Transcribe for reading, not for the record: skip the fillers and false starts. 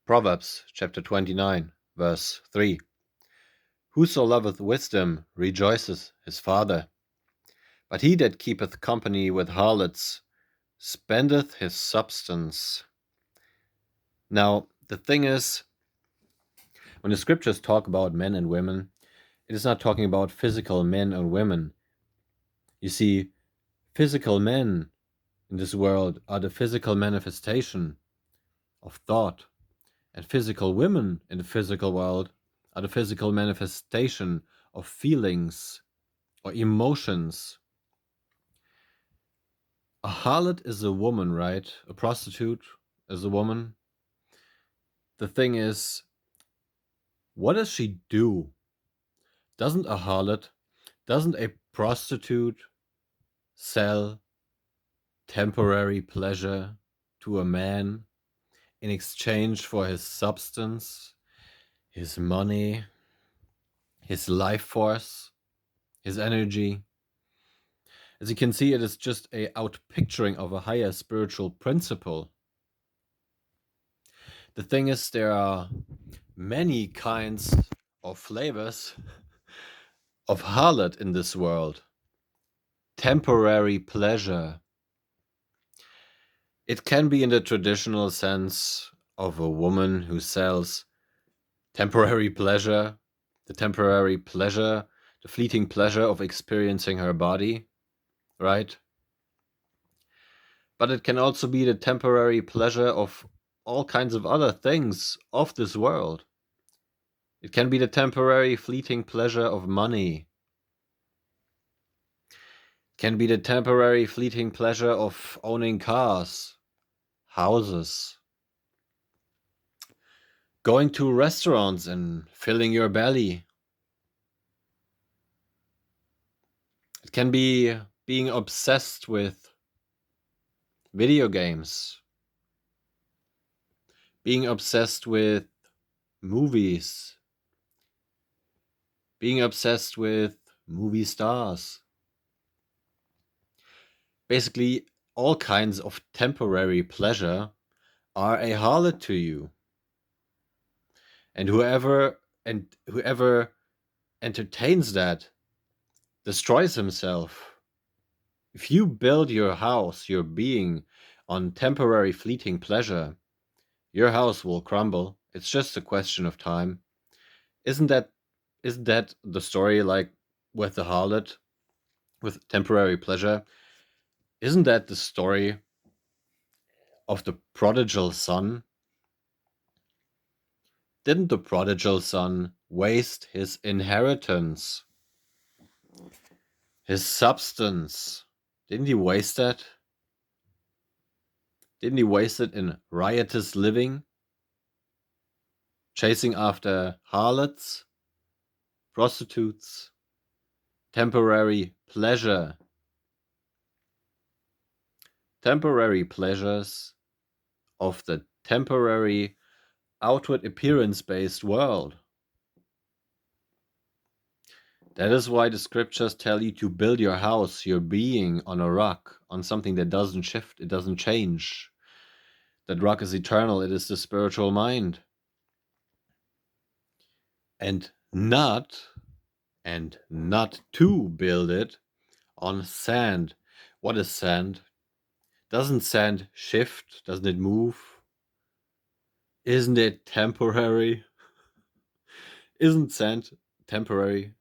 Proverbs chapter 29, verse 3. Whoso loveth wisdom rejoiceth his father, but he that keepeth company with harlots spendeth his substance. Now, the thing is, when the scriptures talk about men and women, it is not talking about physical men and women. You see, physical men in this world are the physical manifestation of thought, and physical women in the physical world are the physical manifestation of feelings or emotions. A harlot is a woman, right? A prostitute is a woman. The thing is, what does she do? Doesn't a prostitute sell temporary pleasure to a man in exchange for his substance, his money, his life force, his energy? As you can see, it is just a outpicturing of a higher spiritual principle. The thing is, there are many kinds of flavors of harlot in this world. Temporary pleasure. It can be in the traditional sense of a woman who sells temporary pleasure, the fleeting pleasure of experiencing her body, right? But it can also be the temporary pleasure of all kinds of other things of this world. It can be the temporary fleeting pleasure of money. It can be the temporary fleeting pleasure of owning cars, houses, going to restaurants and filling your belly. It can be being obsessed with video games, being obsessed with movies, being obsessed with movie stars. Basically, all kinds of temporary pleasure are a harlot to you. And whoever entertains that destroys himself. If you build your house, your being, on temporary fleeting pleasure, your house will crumble. It's just a question of time. Isn't that the story, like with the harlot, with temporary pleasure? Isn't that the story of the prodigal son? Didn't the prodigal son waste his inheritance, his substance? Didn't he waste that? Didn't he waste it in riotous living, chasing after harlots, prostitutes, temporary pleasure? Temporary pleasures of the temporary outward appearance-based world. That is why the scriptures tell you to build your house, your being, on a rock, on something that doesn't shift, it doesn't change. That rock is eternal, it is the spiritual mind. And not to build it on sand. What is sand? Doesn't sand shift? Doesn't it move? Isn't it temporary? Isn't sand temporary?